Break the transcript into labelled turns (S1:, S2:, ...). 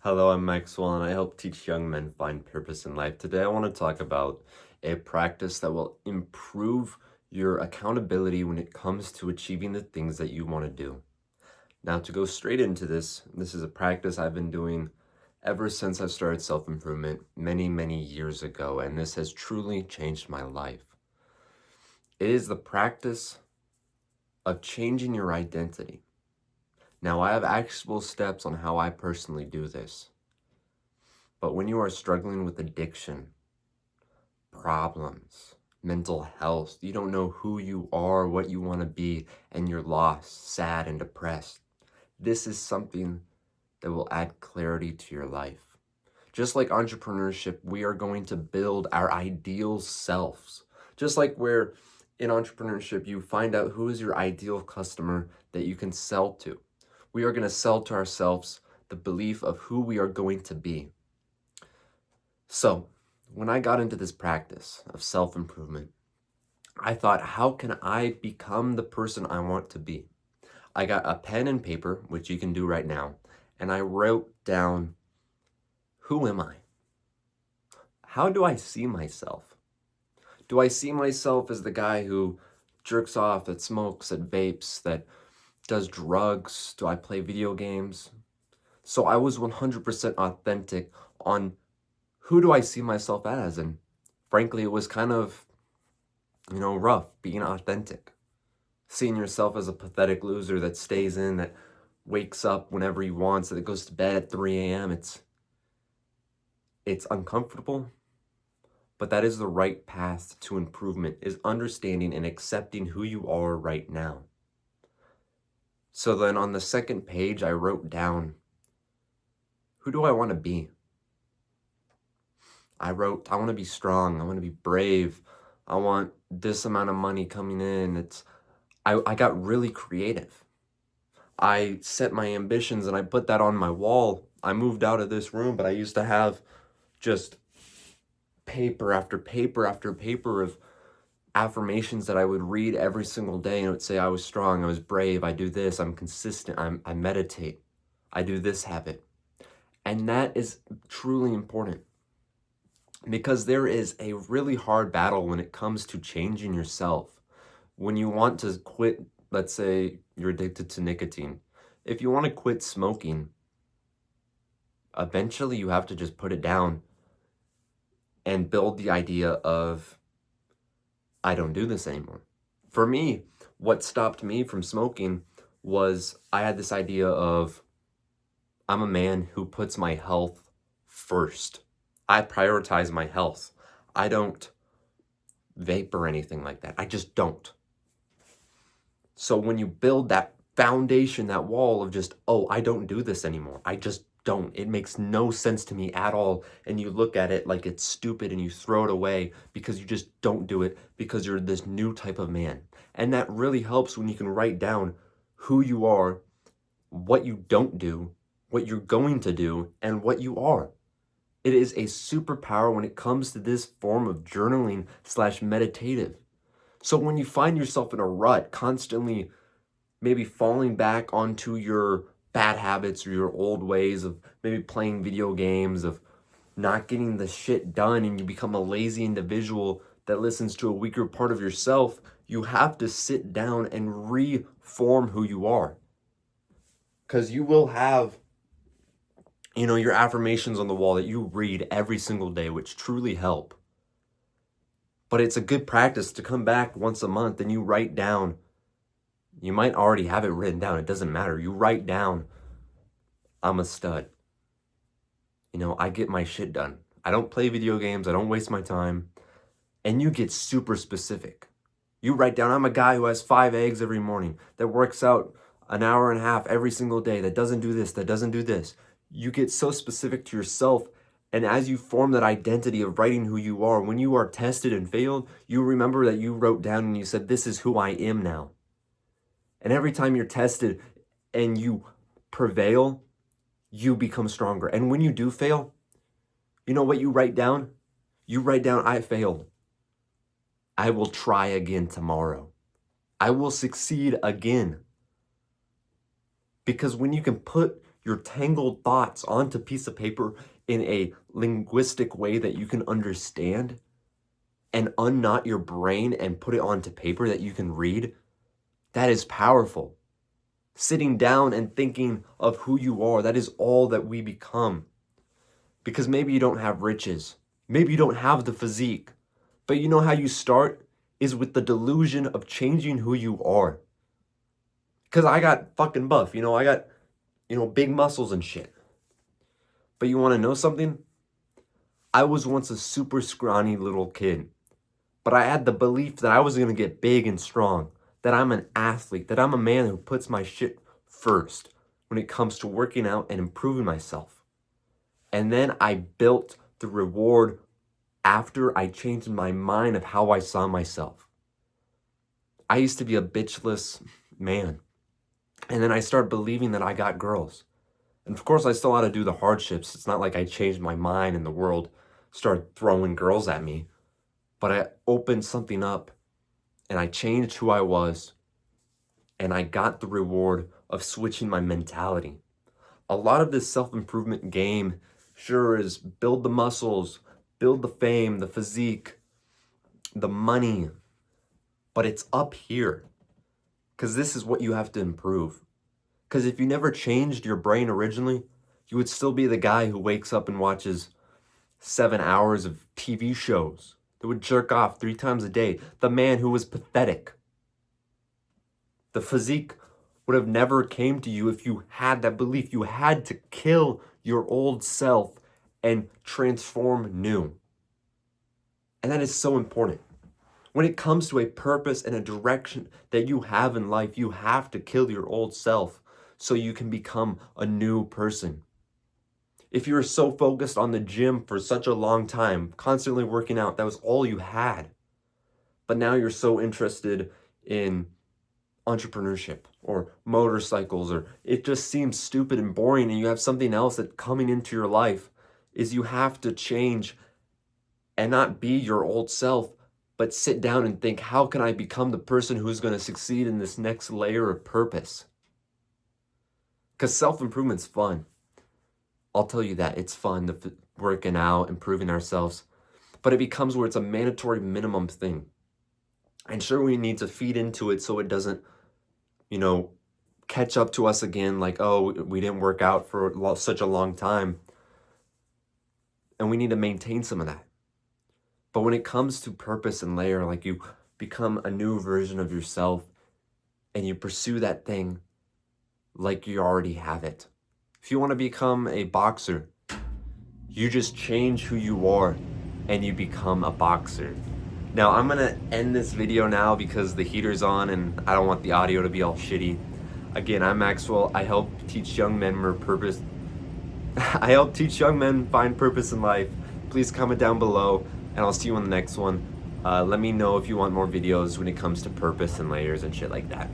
S1: Hello, I'm Maxwell, and I help teach young men find purpose in life. Today, I want to talk about a practice that will improve your accountability when it comes to achieving the things that you want to do. Now, to go straight into this is a practice I've been doing ever since I started self-improvement many years ago, and this has truly changed my life. It is the practice of changing your identity. Now, I have actual steps on how I personally do this. But when you are struggling with addiction, problems, mental health, you don't know who you are, what you want to be, and you're lost, sad, and depressed, this is something that will add clarity to your life. Just like entrepreneurship, we are going to build our ideal selves. Just like where in entrepreneurship, you find out who is your ideal customer that you can sell to. We are going to sell to ourselves the belief of who we are going to be. So, when I got into this practice of self-improvement, I thought, how can I become the person I want to be? I got a pen and paper, which you can do right now, and I wrote down, who am I? How do I see myself? Do I see myself as the guy who jerks off, that smokes, that vapes, that does drugs? Do I play video games? So I was 100% authentic on who do I see myself as? And frankly, it was kind of, rough being authentic. Seeing yourself as a pathetic loser that stays in, that wakes up whenever he wants, that goes to bed at 3 a.m. It's uncomfortable, but that is the right path to improvement, is understanding and accepting who you are right now. So then on the second page, I wrote down, who do I want to be? I wrote, I want to be strong. I want to be brave. I want this amount of money coming in. I got really creative. I set my ambitions and I put that on my wall. I moved out of this room, but I used to have just paper after paper after paper of affirmations that I would read every single day, and it would say I was strong, I was brave, I do this, I'm consistent, I meditate, I do this habit. And that is truly important, because there is a really hard battle when it comes to changing yourself. When you want to quit, let's say you're addicted to nicotine. If you want to quit smoking, eventually you have to just put it down and build the idea of, I don't do this anymore. For me, what stopped me from smoking was I had this idea of, I'm a man who puts my health first. I prioritize my health. I don't vape or anything like that. I just don't. So when you build that foundation, that wall of just, oh, I don't do this anymore. I just don't. It makes no sense to me at all. And you look at it like it's stupid and you throw it away because you just don't do it because you're this new type of man. And that really helps when you can write down who you are, what you don't do, what you're going to do, and what you are. It is a superpower when it comes to this form of journaling / meditative. So when you find yourself in a rut, constantly maybe falling back onto your bad habits or your old ways of maybe playing video games, of not getting the shit done, and you become a lazy individual that listens to a weaker part of yourself, you have to sit down and reform who you are. Because you will have, your affirmations on the wall that you read every single day, which truly help. But it's a good practice to come back once a month and you write down. You might already have it written down. It doesn't matter. You write down, I'm a stud. I get my shit done. I don't play video games. I don't waste my time. And you get super specific. You write down, I'm a guy who has 5 eggs every morning, that works out an hour and a half every single day, that doesn't do this, that doesn't do this. You get so specific to yourself. And as you form that identity of writing who you are, when you are tested and failed, you remember that you wrote down and you said, this is who I am now. And every time you're tested and you prevail, you become stronger. And when you do fail, you know what you write down? You write down, I failed. I will try again tomorrow. I will succeed again. Because when you can put your tangled thoughts onto a piece of paper in a linguistic way that you can understand and unknot your brain and put it onto paper that you can read, that is powerful. Sitting down and thinking of who you are, that is all that we become. Because maybe you don't have riches, maybe you don't have the physique, but you know how you start is with the delusion of changing who you are. Because I got fucking buff, I got, big muscles and shit. But you want to know something? I was once a super scrawny little kid, but I had the belief that I was going to get big and strong, that I'm an athlete, that I'm a man who puts my shit first when it comes to working out and improving myself. And then I built the reward after I changed my mind of how I saw myself. I used to be a bitchless man. And then I started believing that I got girls. And of course, I still had to do the hardships. It's not like I changed my mind and the world started throwing girls at me. But I opened something up and I changed who I was. And I got the reward of switching my mentality. A lot of this self-improvement game sure is build the muscles, build the fame, the physique, the money. But it's up here. Because this is what you have to improve. Because if you never changed your brain originally, you would still be the guy who wakes up and watches 7 hours of TV shows, that would jerk off 3 times a day. The man who was pathetic. The physique would have never came to you if you had that belief. You had to kill your old self and transform new. And that is so important. When it comes to a purpose and a direction that you have in life, you have to kill your old self so you can become a new person. If you were so focused on the gym for such a long time, constantly working out, that was all you had. But now you're so interested in entrepreneurship or motorcycles, or it just seems stupid and boring, and you have something else that coming into your life is you have to change and not be your old self, but sit down and think, how can I become the person who's going to succeed in this next layer of purpose? Because self-improvement's fun. I'll tell you that. It's fun, working out, improving ourselves. But it becomes where it's a mandatory minimum thing. And sure, we need to feed into it so it doesn't, catch up to us again, like, oh, we didn't work out for such a long time. And we need to maintain some of that. But when it comes to purpose and layer, like you become a new version of yourself and you pursue that thing like you already have it. If you want to become a boxer, you just change who you are and you become a boxer. Now, I'm going to end this video now because the heater's on and I don't want the audio to be all shitty. Again, I'm Maxwell. I help teach young men more purpose. I help teach young men find purpose in life. Please comment down below and I'll see you on the next one. Let me know if you want more videos when it comes to purpose and layers and shit like that.